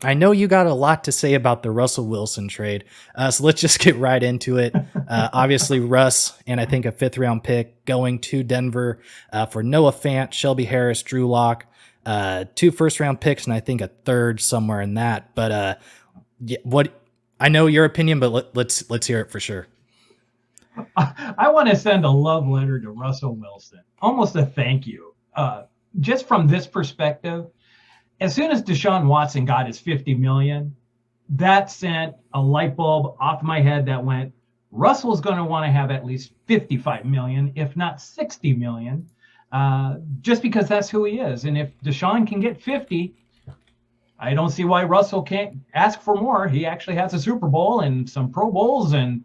I know you got a lot to say about the Russell Wilson trade, so let's just get right into it. Obviously, Russ and I think a fifth round pick going to Denver for Noah Fant, Shelby Harris, Drew Lock, two first round picks, and I think a third somewhere in that. But yeah, what I know your opinion, but let's hear it for sure. I want to send a love letter to Russell Wilson, almost a thank you. Just from this perspective, as soon as Deshaun Watson got his 50 million, that sent a light bulb off my head that went, Russell's going to want to have at least 55 million, if not 60 million, just because that's who he is. And if Deshaun can get 50, I don't see why Russell can't ask for more. He actually has a Super Bowl and some Pro Bowls and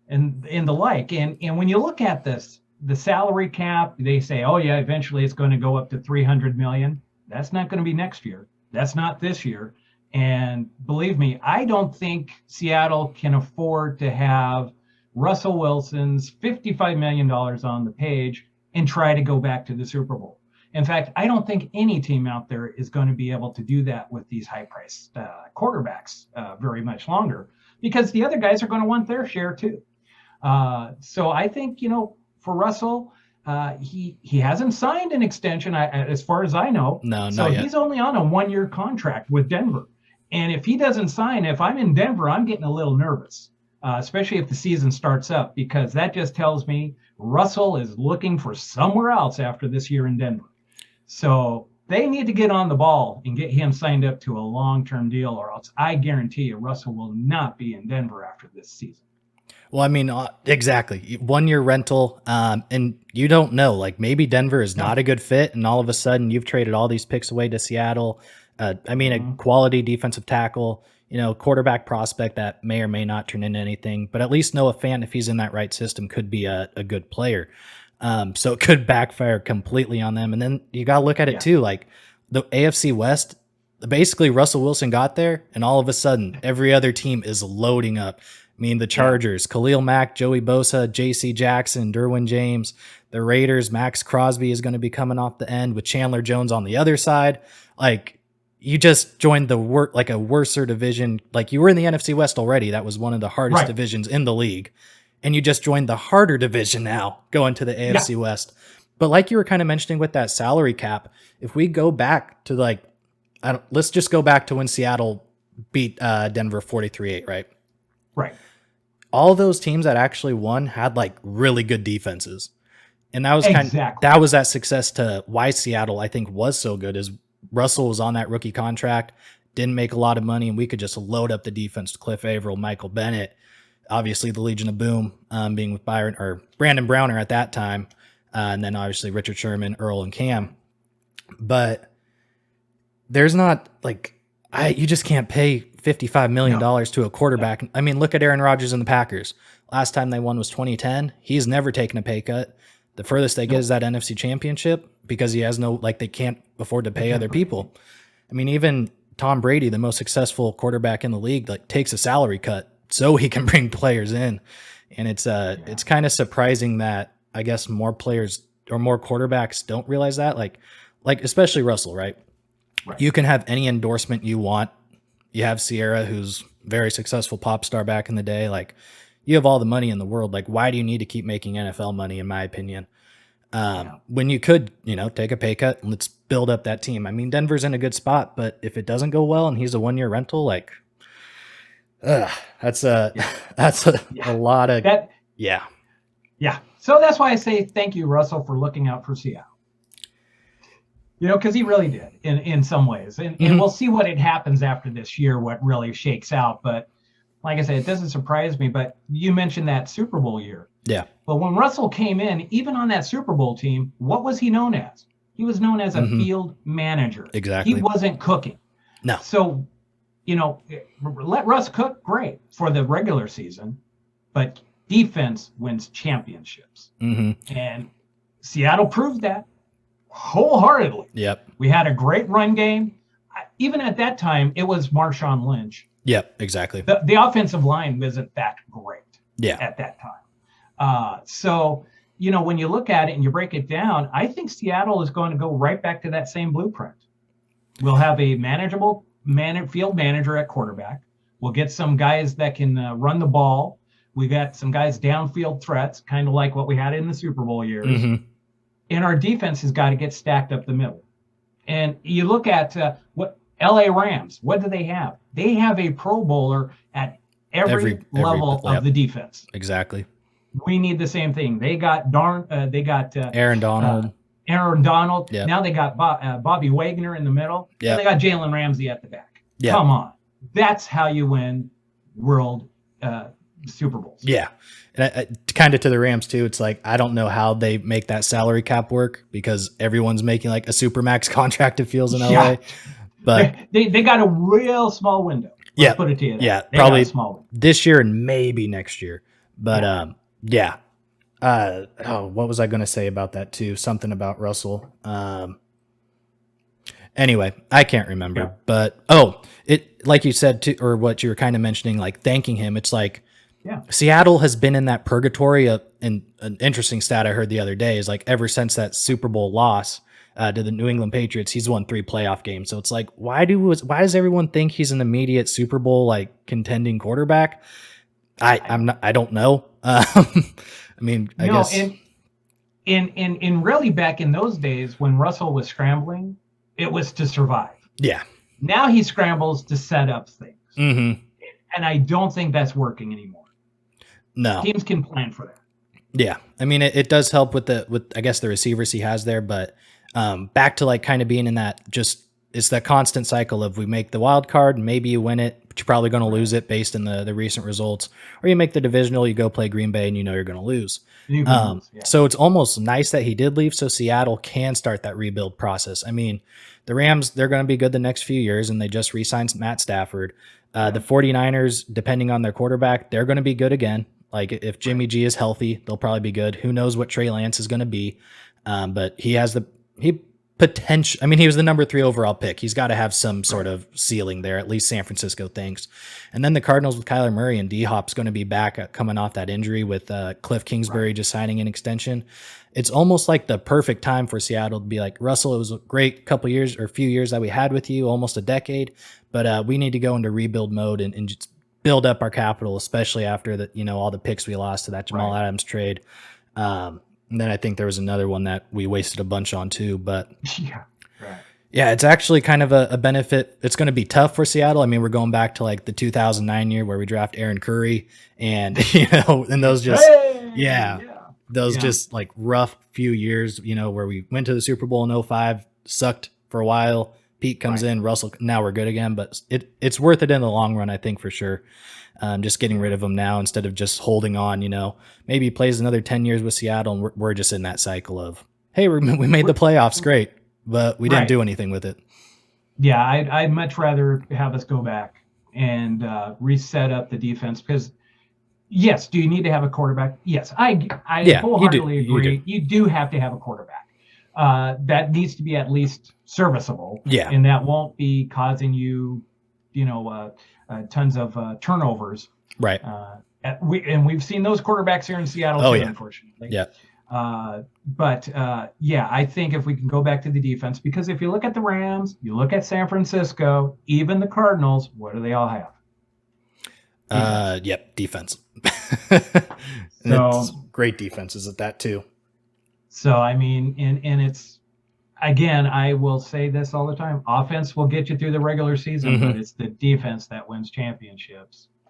the like. And when you look at this, the salary cap, they say, oh yeah, eventually it's going to go up to 300 million. That's not going to be next year. That's not this year. And believe me, I don't think Seattle can afford to have Russell Wilson's $55 million on the page and try to go back to the Super Bowl. In fact, I don't think any team out there is going to be able to do that with these high-priced quarterbacks very much longer, because the other guys are going to want their share too. So I think, for Russell, he hasn't signed an extension as far as I know. No, so not yet. He's only on a 1-year contract with Denver. And if he doesn't sign, if I'm in Denver, I'm getting a little nervous, especially if the season starts up, because that just tells me Russell is looking for somewhere else after this year in Denver. So they need to get on the ball and get him signed up to a long-term deal, or else I guarantee you Russell will not be in Denver after this season. Well, I mean, exactly. 1-year rental, and you don't know. Like maybe Denver is not a good fit, and all of a sudden you've traded all these picks away to Seattle. A quality defensive tackle, quarterback prospect that may or may not turn into anything. But at least Noah Fant, if he's in that right system, could be a good player. So it could backfire completely on them. And then you got to look at it too. Like the AFC West, basically Russell Wilson got there, and all of a sudden every other team is loading up. I mean, the Chargers, Khalil Mack, Joey Bosa, J.C. Jackson, Derwin James. The Raiders, Max Crosby is going to be coming off the end with Chandler Jones on the other side. Like, you just joined a worser division. Like, you were in the NFC West already. That was one of the hardest divisions in the league. And you just joined the harder division now, going to the AFC West. But like you were kind of mentioning with that salary cap, if we go back to let's just go back to when Seattle beat Denver 43-8, right? Right. All those teams that actually won had really good defenses. And that was that success to why Seattle, I think, was so good, is Russell was on that rookie contract, didn't make a lot of money, and we could just load up the defense. Cliff Averill, Michael Bennett, obviously the Legion of Boom, being with Brandon Browner at that time, and then obviously Richard Sherman, Earl, and Cam. But there's not you just can't pay $55 million to a quarterback. I mean, look at Aaron Rodgers and the Packers. Last time they won was 2010. He's never taken a pay cut. The furthest they get is that NFC Championship, because he has they can't afford to pay other people. I mean, even Tom Brady, the most successful quarterback in the league, takes a salary cut so he can bring players in. And it's kind of surprising that I guess more players or more quarterbacks don't realize that. Like especially Russell, right? You can have any endorsement you want. You have Sierra, who's very successful pop star back in the day. You have all the money in the world. Why do you need to keep making NFL money, in my opinion? When you could, take a pay cut and let's build up that team. I mean, Denver's in a good spot, but if it doesn't go well and he's a 1-year rental, that's a lot of Yeah. So that's why I say thank you, Russell, for looking out for Seattle. Because he really did in some ways. And we'll see what it happens after this year, what really shakes out. But like I said, it doesn't surprise me. But you mentioned that Super Bowl year. Yeah. But when Russell came in, even on that Super Bowl team, what was he known as? He was known as a field manager. Exactly. He wasn't cooking. No. So, let Russ cook, great, for the regular season. But defense wins championships. And Seattle proved that wholeheartedly. Yep. We had a great run game. Even at that time, it was Marshawn Lynch. Yep, exactly. The offensive line wasn't that great at that time. So, when you look at it and you break it down, I think Seattle is going to go right back to that same blueprint. We'll have a manageable field manager at quarterback. We'll get some guys that can run the ball. We got some guys downfield threats, kind of like what we had in the Super Bowl years. Mm-hmm. And our defense has got to get stacked up the middle. And you look at what LA Rams, what do they have? They have a Pro Bowler at every level of the defense. Exactly. We need the same thing. They got Aaron Donald. Yep. Now they got Bobby Wagner in the middle. Yep. And they got Jalen Ramsey at the back. Yep. Come on. That's how you win world Super Bowls. Yeah. And kind of to the Rams too. It's like, I don't know how they make that salary cap work because everyone's making like a supermax contract, it feels, in LA. Yeah. But they got a real small window. Let's put it to you. Yeah. They probably small this year and maybe next year. But yeah. What was I going to say about that too? Something about Russell. Anyway, I can't remember, but it, like you said too, or what you were kind of mentioning, like thanking him. It's like, Seattle has been in that purgatory of, and an interesting stat I heard the other day is like ever since that Super Bowl loss to the New England Patriots, he's won 3 playoff games. So it's like, why does everyone think he's an immediate Super Bowl like contending quarterback? I don't know. I mean, I guess in really back in those days when Russell was scrambling, it was to survive. Yeah. Now he scrambles to set up things. Mm-hmm. And I don't think that's working anymore. No. Teams can plan for that. Yeah. I mean, it does help with I guess the receivers he has there, but back to like kind of being in that it's that constant cycle of we make the wild card, maybe you win it, but you're probably going to lose it based on the recent results, or you make the divisional, you go play Green Bay and you know you're going to lose. So it's almost nice that he did leave so Seattle can start that rebuild process. I mean, the Rams, they're going to be good the next few years and they just re-signed Matt Stafford. The 49ers, depending on their quarterback, they're going to be good again. Like if Jimmy G is healthy, they'll probably be good. Who knows what Trey Lance is going to be. But he potential. I mean, he was the number 3 overall pick. He's got to have some sort of ceiling there. At least San Francisco thinks. And then the Cardinals with Kyler Murray and D-Hop's going to be back coming off that injury with Cliff Kingsbury just signing an extension. It's almost like the perfect time for Seattle to be like, Russell, it was a great few years that we had with you, almost a decade, but we need to go into rebuild mode and just build up our capital, especially after all the picks we lost to that Jamal Adams trade. And then I think there was another one that we wasted a bunch on too, but yeah, it's actually kind of a benefit. It's going to be tough for Seattle. I mean, we're going back to like the 2009 year where we draft Aaron Curry and, and those just, just like rough few years, where we went to the Super Bowl in 2005, sucked for a while. Pete comes in, Russell, now we're good again, but it's worth it in the long run, I think, for sure. Just getting rid of him now instead of just holding on, maybe he plays another 10 years with Seattle and we're just in that cycle of, hey, we made the playoffs, great, but we didn't do anything with it. Yeah, I'd much rather have us go back and reset up the defense because, yes, do you need to have a quarterback? Yes, I wholeheartedly agree. You do have to have a quarterback. That needs to be at least serviceable. Yeah. And that won't be causing you, tons of turnovers. Right. We've seen those quarterbacks here in Seattle too, unfortunately. Yeah. But I think if we can go back to the defense, because if you look at the Rams, you look at San Francisco, even the Cardinals, what do they all have? Defense. So it's great defenses at that too. So, I mean, and it's, again, I will say this all the time. Offense will get you through the regular season, but it's the defense that wins championships.